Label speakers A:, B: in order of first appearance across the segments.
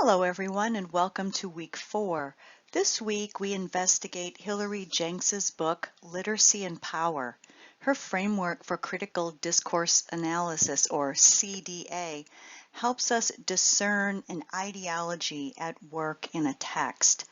A: Hello everyone and welcome to week 4. This week we investigate Hilary Jenks's book, Literacy and Power. Her framework for critical discourse analysis, or CDA, helps us discern an ideology at work in a text.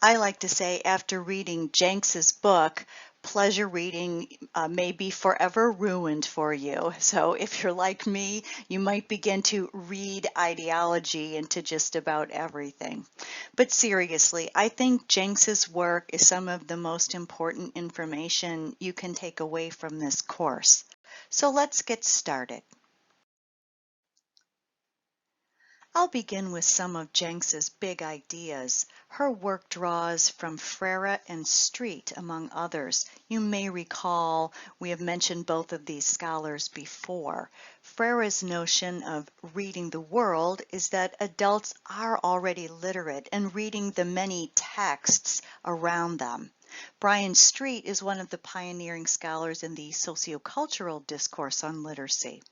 A: I like to say after reading Jenks's book, pleasure reading may be forever ruined for you. So if you're like me, you might begin to read ideology into just about everything. But seriously, I think Jenks's work is some of the most important information you can take away from this course. So let's get started. I'll begin with some of Jenks's big ideas. Her work draws from Freire and Street, among others. You may recall we have mentioned both of these scholars before. Freire's notion of reading the world is that adults are already literate and reading the many texts around them. Brian Street is one of the pioneering scholars in the sociocultural discourse on literacy.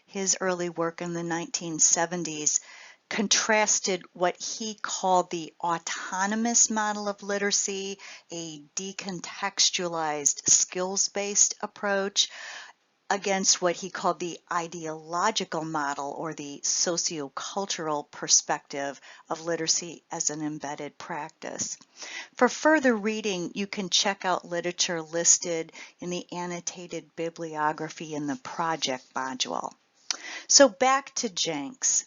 A: His early work in the 1970s contrasted what he called the autonomous model of literacy, a decontextualized, skills-based approach, against what he called the ideological model, or the sociocultural perspective of literacy as an embedded practice. For further reading, you can check out literature listed in the annotated bibliography in the project module. So back to Jenks.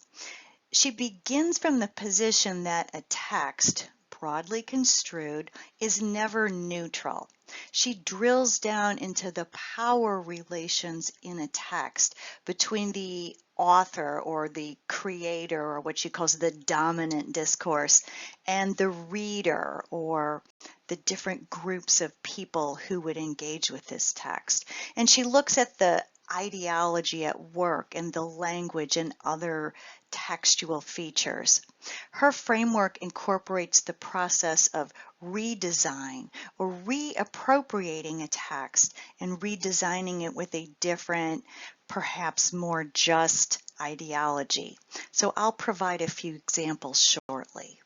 A: She begins from the position that a text, broadly construed, is never neutral. She drills down into the power relations in a text between the author or the creator, or what she calls the dominant discourse, and the reader, or the different groups of people who would engage with this text. And she looks at the ideology at work and the language and other textual features. Her framework incorporates the process of redesign, or reappropriating a text and redesigning it with a different, perhaps more just ideology. So I'll provide a few examples shortly.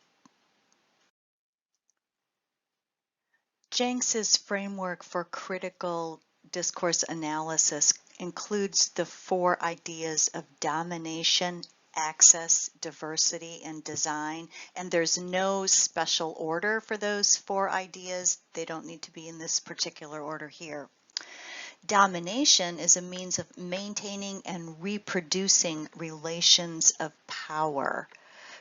A: Jenks's framework for critical discourse analysis includes the 4 ideas of domination, access, diversity, and design, and there's no special order for those 4 ideas. They don't need to be in this particular order here. Domination is a means of maintaining and reproducing relations of power.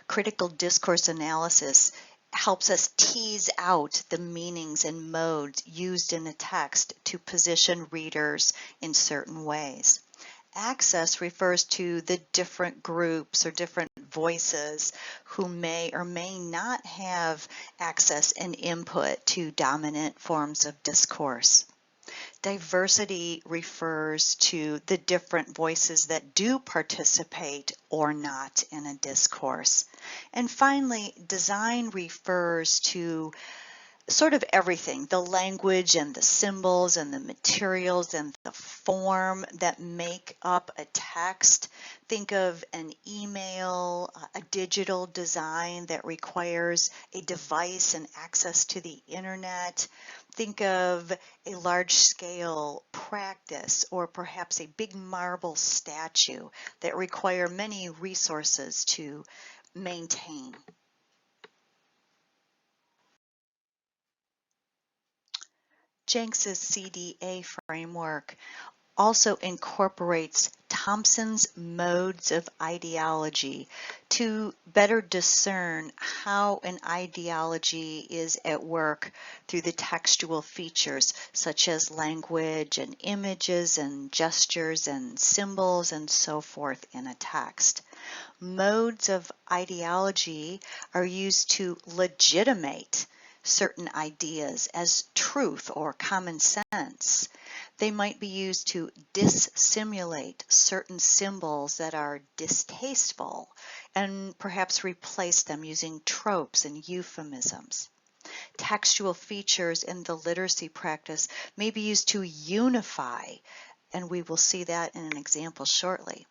A: Critical discourse analysis helps us tease out the meanings and modes used in a text to position readers in certain ways. Access refers to the different groups or different voices who may or may not have access and input to dominant forms of discourse. Diversity refers to the different voices that do participate or not in a discourse. And finally, design refers to sort of everything, the language and the symbols and the materials and the form that make up a text. Think of an email, a digital design that requires a device and access to the internet. Think of a large-scale practice, or perhaps a big marble statue that require many resources to maintain. Jenks's CDA framework also incorporates Thompson's modes of ideology to better discern how an ideology is at work through the textual features such as language and images and gestures and symbols and so forth in a text. Modes of ideology are used to legitimate certain ideas as truth or common sense. They might be used to dissimulate certain symbols that are distasteful and perhaps replace them using tropes and euphemisms. Textual features in the literacy practice may be used to unify, and we will see that in an example shortly.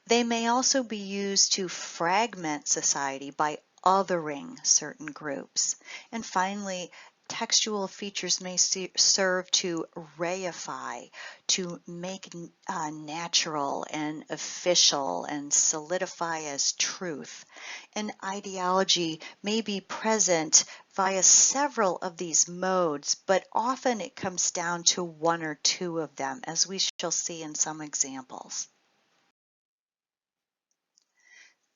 A: They may also be used to fragment society by othering certain groups. And finally, textual features may serve to reify, to make natural and official and solidify as truth. An ideology may be present via several of these modes, but often it comes down to one or two of them, as we shall see in some examples.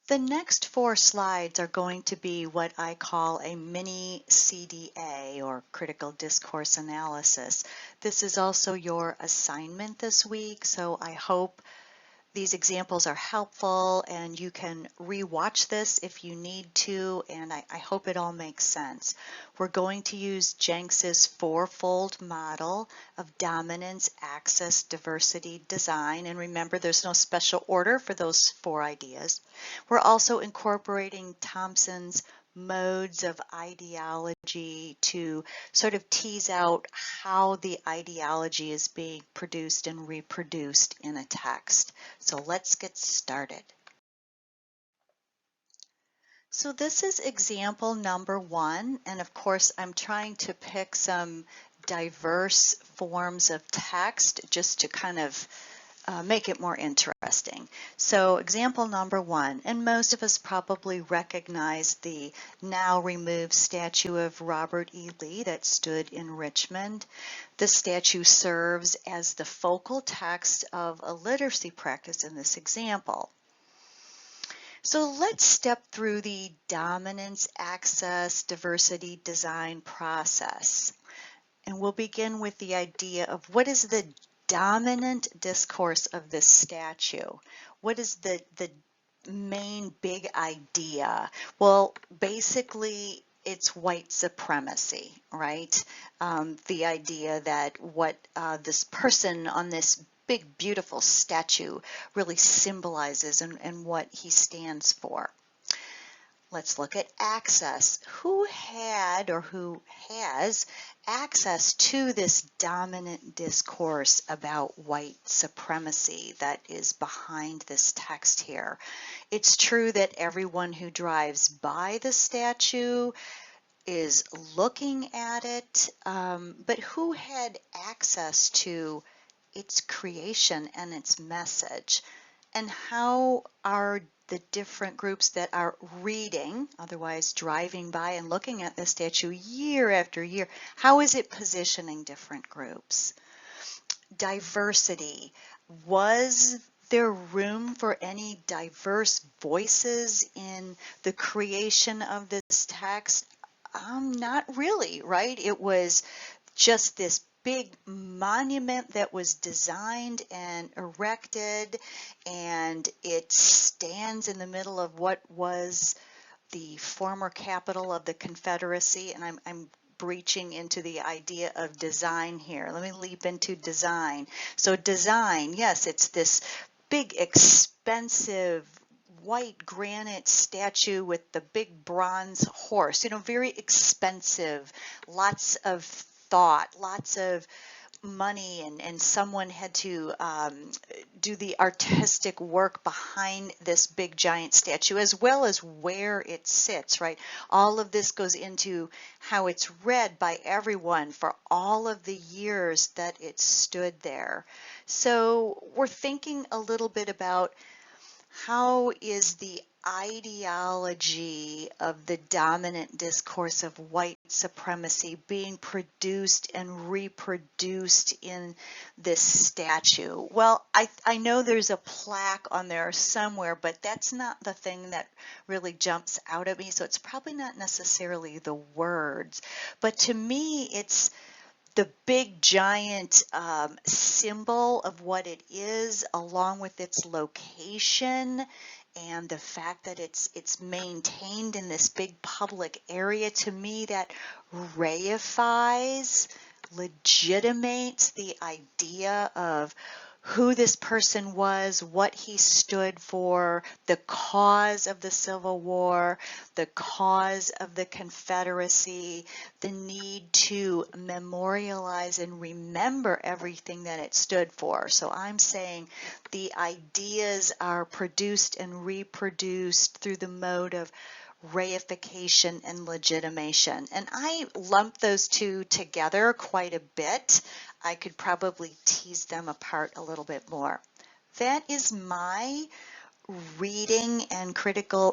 A: The next 4 slides are going to be what I call a mini CDA, or critical discourse analysis. This is also your assignment this week, so I hope these examples are helpful and you can re-watch this if you need to, and I hope it all makes sense. We're going to use Jenks's fourfold model of dominance, access, diversity, design, and remember there's no special order for those 4 ideas. We're also incorporating Thompson's modes of ideology to sort of tease out how the ideology is being produced and reproduced in a text. So let's get started. So this is example number 1, and of course I'm trying to pick some diverse forms of text just to kind of make it more interesting. So example number 1, and most of us probably recognize the now removed statue of Robert E. Lee that stood in Richmond. The statue serves as the focal text of a literacy practice in this example. So let's step through the dominance, access, diversity, design process. And we'll begin with the idea of what is the dominant discourse of this statue? What is the main big idea? Well, basically, it's white supremacy, right? The idea that what this person on this big, beautiful statue really symbolizes and what he stands for. Let's look at access. Who had or who has access to this dominant discourse about white supremacy that is behind this text here? It's true that everyone who drives by the statue is looking at it, but who had access to its creation and its message? And how are the different groups that are reading, otherwise driving by and looking at the statue year after year, how is it positioning different groups? Diversity. Was there room for any diverse voices in the creation of this text? Not really, right? It was just this big monument that was designed and erected, and it stands in the middle of what was the former capital of the Confederacy, and I'm breaching into the idea of design here. Let me leap into design. So design, yes, it's this big, expensive white granite statue with the big bronze horse, very expensive, lots of thought, lots of money, and someone had to do the artistic work behind this big giant statue, as well as where it sits, right? All of this goes into how it's read by everyone for all of the years that it stood there. So we're thinking a little bit about how is the ideology of the dominant discourse of white supremacy being produced and reproduced in this statue? Well, I know there's a plaque on there somewhere, but that's not the thing that really jumps out at me, so it's probably not necessarily the words. But to me, it's the big giant symbol of what it is, along with its location and the fact that it's maintained in this big public area. To me, that reifies, legitimates the idea of who this person was, what he stood for, the cause of the Civil War, the cause of the Confederacy, the need to memorialize and remember everything that it stood for. So I'm saying the ideas are produced and reproduced through the mode of reification and legitimation. And I lump those two together quite a bit. I could probably tease them apart a little bit more. That is my reading and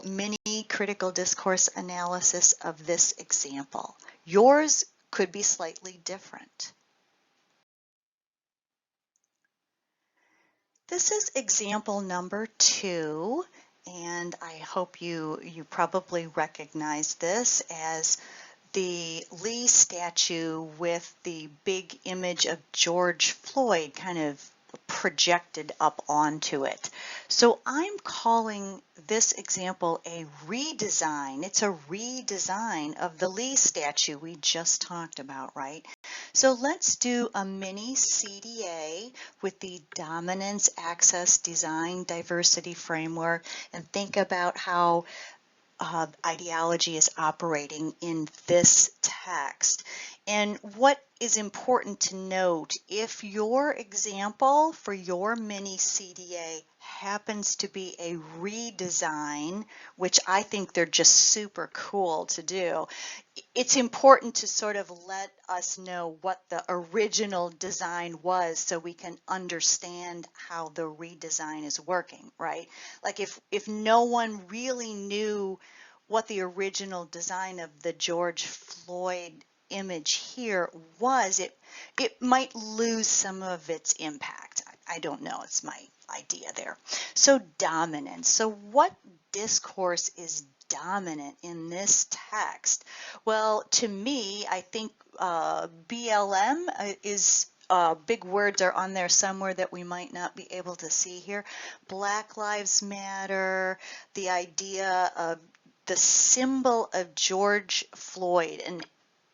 A: mini critical discourse analysis of this example. Yours could be slightly different. This is example number 2, and I hope you probably recognize this as the Lee statue with the big image of George Floyd kind of projected up onto it. So I'm calling this example a redesign. It's a redesign of the Lee statue we just talked about, right? So let's do a mini CDA with the dominance, access, design, diversity framework and think about how ideology is operating in this text. And what is important to note, if your example for your mini CDA happens to be a redesign, which I think they're just super cool to do, it's important to sort of let us know what the original design was so we can understand how the redesign is working, right? Like if no one really knew what the original design of the George Floyd image here was, it might lose some of its impact. I don't know, it's my idea there. So dominance. So what discourse is dominant in this text? Well, to me, I think BLM is big words are on there somewhere that we might not be able to see here. Black Lives Matter, the idea of the symbol of George Floyd, and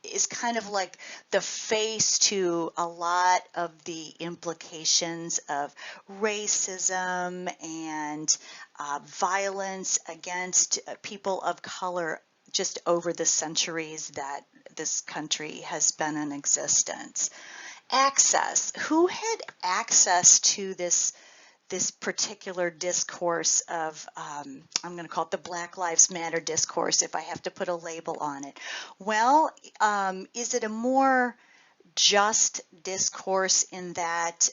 A: is kind of like the face to a lot of the implications of racism and violence against people of color just over the centuries that this country has been in existence. Access. Who had access to this particular discourse of, I'm going to call it the Black Lives Matter discourse if I have to put a label on it? Well, is it a more just discourse in that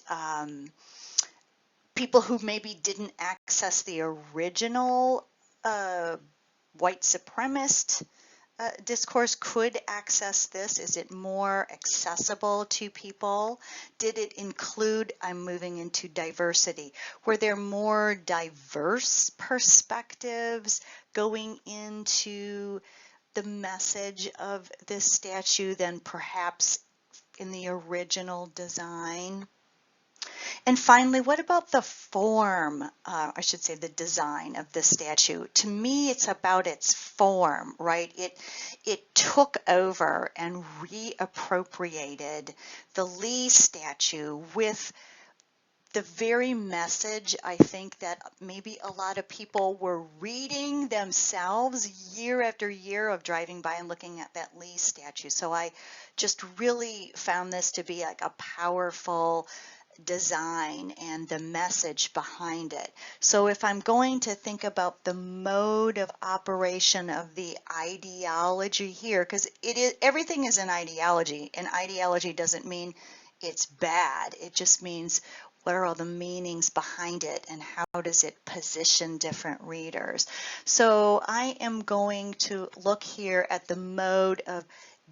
A: people who maybe didn't access the original white supremacist discourse could access this? Is it more accessible to people? Did it include, I'm moving into diversity, were there more diverse perspectives going into the message of this statue than perhaps in the original design? And finally, what about the form, I should say the design of the statue? To me, it's about its form, right? It took over and reappropriated the Lee statue with the very message I think that maybe a lot of people were reading themselves year after year of driving by and looking at that Lee statue. So I just really found this to be like a powerful design and the message behind it. So if I'm going to think about the mode of operation of the ideology here, because everything is an ideology, and ideology doesn't mean it's bad. It just means what are all the meanings behind it and how does it position different readers. So I am going to look here at the mode of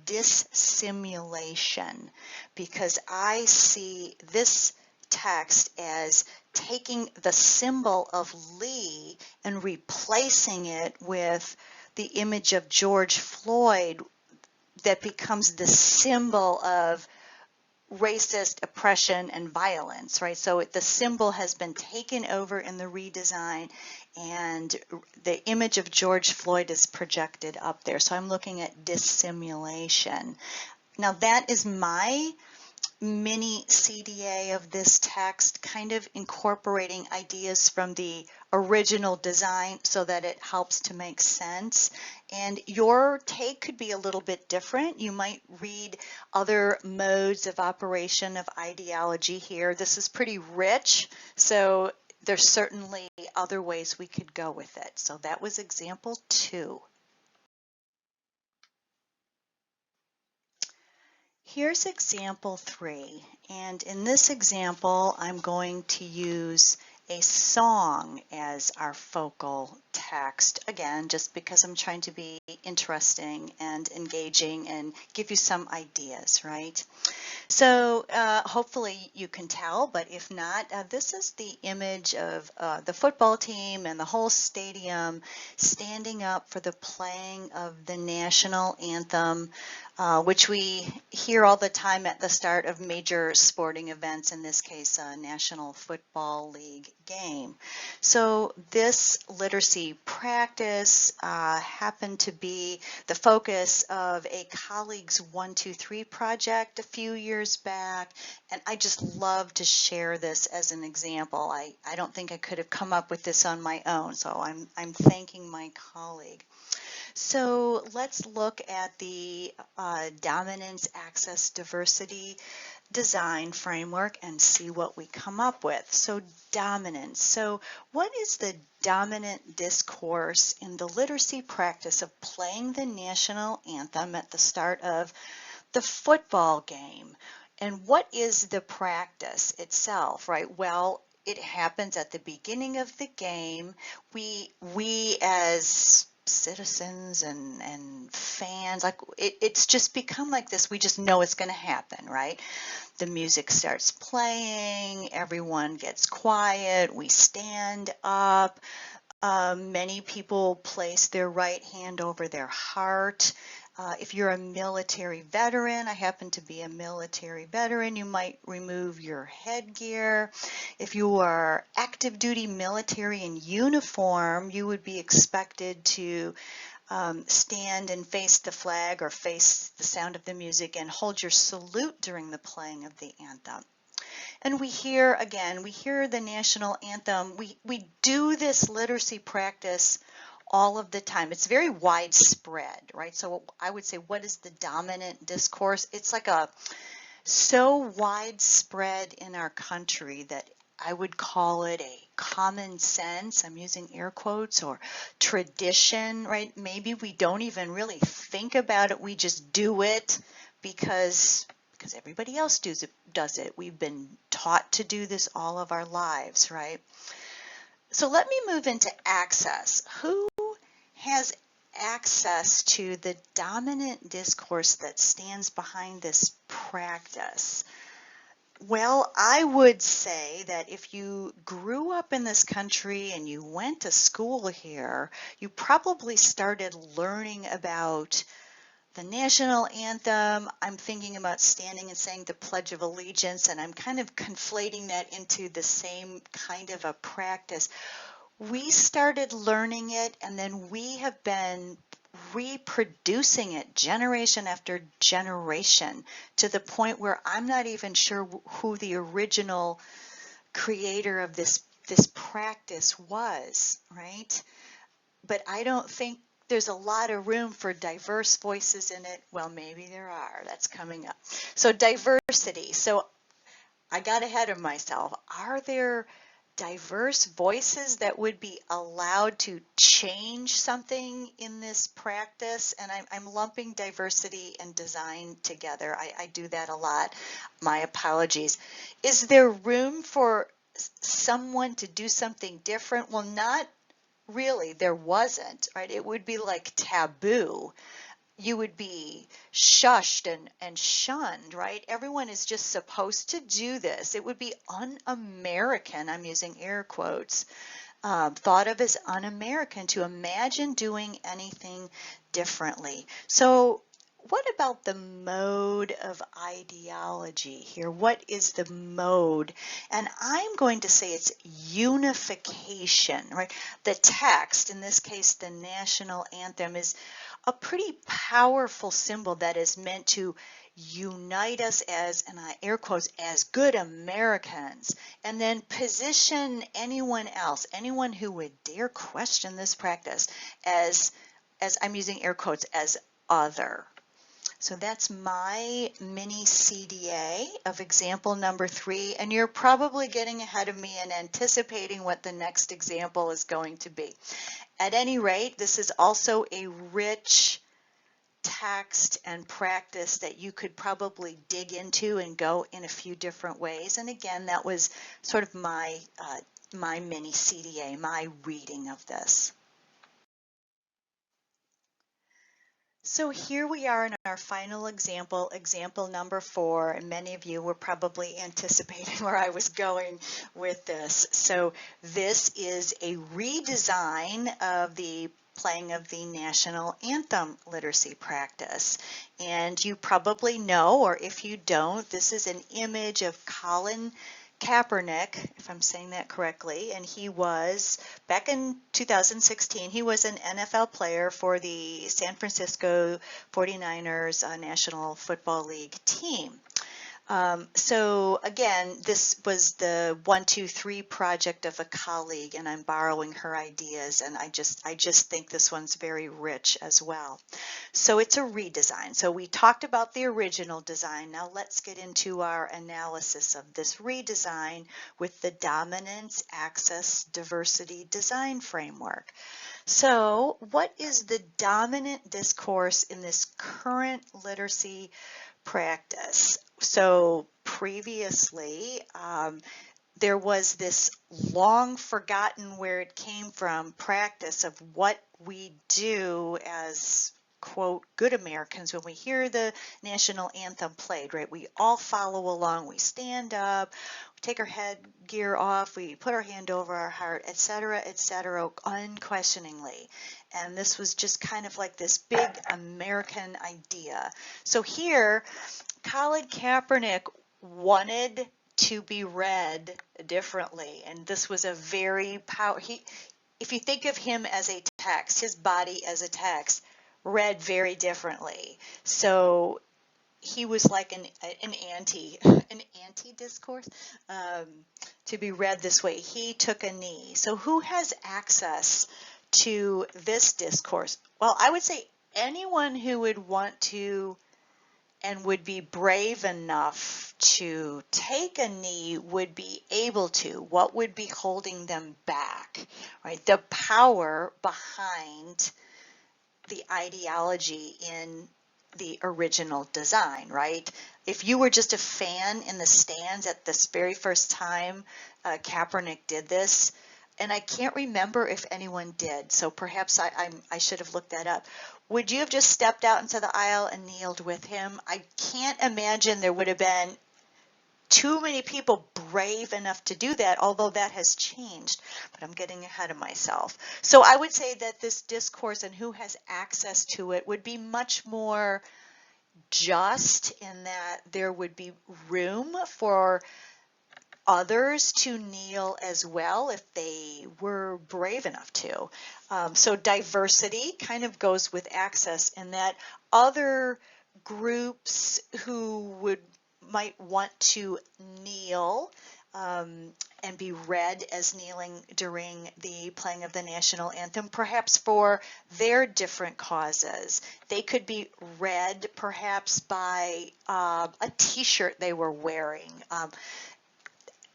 A: dissimulation, because I see this text as taking the symbol of Lee and replacing it with the image of George Floyd that becomes the symbol of racist oppression and violence, right? So the symbol has been taken over in the redesign and the image of George Floyd is projected up there. So I'm looking at dissimulation. Now that is my mini CDA of this text, kind of incorporating ideas from the original design so that it helps to make sense. And your take could be a little bit different. You might read other modes of operation of ideology here. This is pretty rich, so there's certainly other ways we could go with it. So that was example 2. Here's example 3, and in this example I'm going to use a song as our focal text, again just because I'm trying to be interesting and engaging and give you some ideas, right? So hopefully you can tell, but if not, this is the image of the football team and the whole stadium standing up for the playing of the national anthem, which we hear all the time at the start of major sporting events, in this case a National Football League game. So this literacy practice happened to be the focus of a colleague's 1-2-3 project a few years back, and I just love to share this as an example. I don't think I could have come up with this on my own, so I'm thanking my colleague. So let's look at the dominance, access, diversity design framework and see what we come up with. So dominance. So what is the dominant discourse in the literacy practice of playing the national anthem at the start of the football game? And what is the practice itself, right? Well, it happens at the beginning of the game. We as citizens and fans, like it's just become like this. We just know it's going to happen, right? The music starts playing, everyone gets quiet, we stand up. Many people place their right hand over their heart. If you're a military veteran, I happen to be a military veteran, you might remove your headgear. If you are active duty military in uniform, you would be expected to stand and face the flag or face the sound of the music and hold your salute during the playing of the anthem. And we hear, again, we hear the national anthem. We do this literacy practice all of the time. It's very widespread, right? So I would say, what is the dominant discourse? It's like so widespread in our country that I would call it a common sense, I'm using air quotes, or tradition, right? Maybe we don't even really think about it. We just do it because everybody else does it. We've been taught to do this all of our lives, right? So let me move into access. Who has access to the dominant discourse that stands behind this practice? Well, I would say that if you grew up in this country and you went to school here, you probably started learning about the national anthem. I'm thinking about standing and saying the Pledge of Allegiance, and I'm kind of conflating that into the same kind of a practice. We started learning it, and then we have been reproducing it generation after generation to the point where I'm not even sure who the original creator of this practice was, right? But I don't think there's a lot of room for diverse voices in it. Well, maybe there are. That's coming up. So diversity. So I got ahead of myself. Are there diverse voices that would be allowed to change something in this practice? And I'm lumping diversity and design together. I do that a lot. My apologies. Is there room for someone to do something different? Well, not really. There wasn't, right? It would be like taboo. You would be shushed and shunned, right? Everyone is just supposed to do this. It would be un-American, I'm using air quotes, thought of as un-American to imagine doing anything differently. So what about the mode of ideology here? What is the mode? And I'm going to say it's unification, right? The text, in this case, the national anthem, is a pretty powerful symbol that is meant to unite us as, and I air quotes, as good Americans, and then position anyone else, anyone who would dare question this practice as I'm using air quotes, as other. So that's my mini CDA of example number 3, and you're probably getting ahead of me and anticipating what the next example is going to be. At any rate, this is also a rich text and practice that you could probably dig into and go in a few different ways. And again, that was sort of my mini CDA, my reading of this. So here we are in our final example, example number 4, and many of you were probably anticipating where I was going with this. So this is a redesign of the playing of the national anthem literacy practice. And you probably know, or if you don't, this is an image of Colin Kaepernick, if I'm saying that correctly, and he was, back in 2016, he was an NFL player for the San Francisco 49ers National Football League team. So again, this was the 1, 2, 3 project of a colleague, and I'm borrowing her ideas, and I just think this one's very rich as well. So it's a redesign. So we talked about the original design. Now let's get into our analysis of this redesign with the dominance, access, diversity design framework. So what is the dominant discourse in this current literacy practice? So previously, there was this long forgotten where it came from practice of what we do as, quote, good Americans when we hear the national anthem played, right? We all follow along, we stand up, we take our headgear off, we put our hand over our heart, etc., unquestioningly. And this was just kind of like this big American idea. So here, Colin Kaepernick wanted to be read differently, and this was a very if you think of him as a text, his body as a text, read very differently. So he was like an anti-discourse to be read this way. He took a knee. So who has access to this discourse? Well, I would say anyone who would want to and would be brave enough to take a knee would be able to. What would be holding them back, right? The power behind the ideology in the original design, right? If you were just a fan in the stands at this very first time Kaepernick did this, and I can't remember if anyone did, so perhaps I should have looked that up. Would you have just stepped out into the aisle and kneeled with him? I can't imagine there would have been too many people brave enough to do that, although that has changed, but I'm getting ahead of myself. So I would say that this discourse and who has access to it would be much more just in that there would be room for others to kneel as well if they were brave enough to. So diversity kind of goes with access in that other groups who might want to kneel and be read as kneeling during the playing of the national anthem, perhaps for their different causes. They could be read perhaps by a t-shirt they were wearing.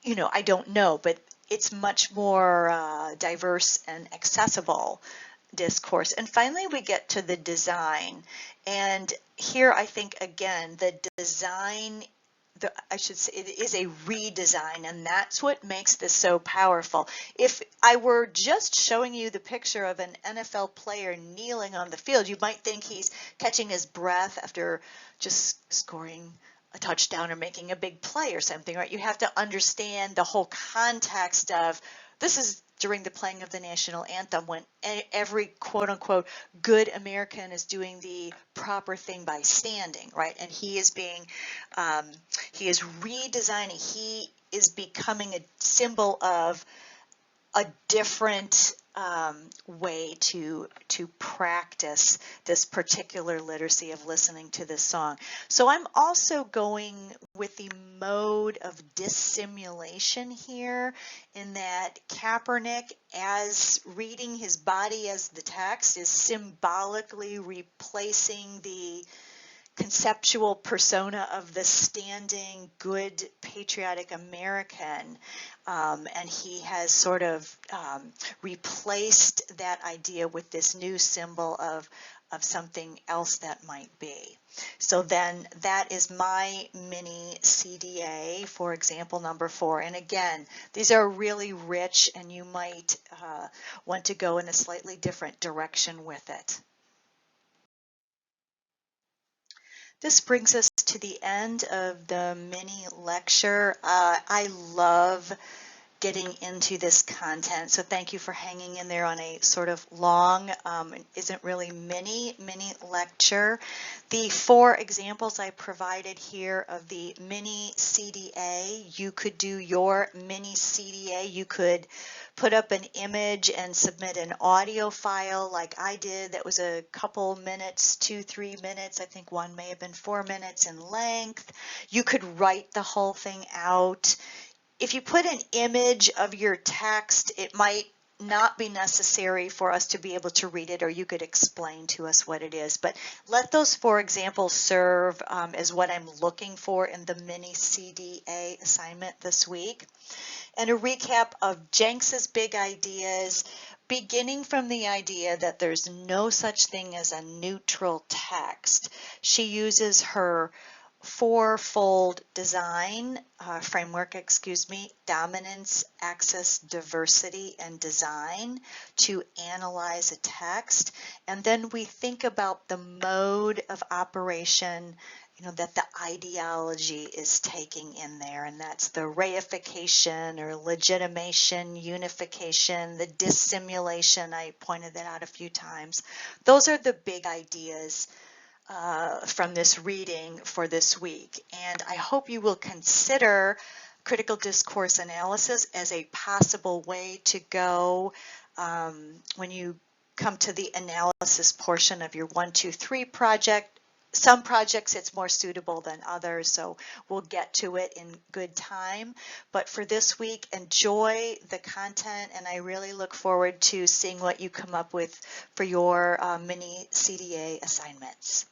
A: You know, I don't know, but it's much more diverse and accessible discourse. And finally, we get to the design. And here I think, again, the design, I should say, it is a redesign, and that's what makes this so powerful. If I were just showing you the picture of an NFL player kneeling on the field, you might think he's catching his breath after just scoring a touchdown or making a big play or something, right? You have to understand the whole context of this is during the playing of the national anthem when every quote-unquote good American is doing the proper thing by standing, right? And he is he is redesigning, he is becoming a symbol of a different way to practice this particular literacy of listening to this song. So I'm also going with the mode of dissimulation here, in that Kaepernick, as reading his body as the text, is symbolically replacing the conceptual persona of the standing, good, patriotic American. And he has sort of replaced that idea with this new symbol of something else that might be. So then that is my mini CDA for example number 4. And again, these are really rich, and you might want to go in a slightly different direction with it. This brings us to the end of the mini lecture. I love getting into this content, so thank you for hanging in there on a sort of long, isn't really mini lecture. The 4 examples I provided here of the mini CDA, you could do your mini CDA. You could put up an image and submit an audio file like I did that was a couple minutes, 2-3 minutes. I think one may have been 4 minutes in length. You could write the whole thing out. If you put an image of your text, it might not be necessary for us to be able to read it, or you could explain to us what it is. But let those 4 examples serve as what I'm looking for in the mini CDA assignment this week. And a recap of Jenks's big ideas, beginning from the idea that there's no such thing as a neutral text. She uses her 4-fold design framework, dominance, access, diversity, and design to analyze a text. And then we think about the mode of operation that the ideology is taking in there, and that's the reification or legitimation, unification, the dissimulation. I pointed that out a few times. Those are the big ideas from this reading for this week, and I hope you will consider critical discourse analysis as a possible way to go when you come to the analysis portion of your 1, 2, 3 project. Some projects it's more suitable than others, so we'll get to it in good time. But for this week, enjoy the content, and I really look forward to seeing what you come up with for your mini CDA assignments.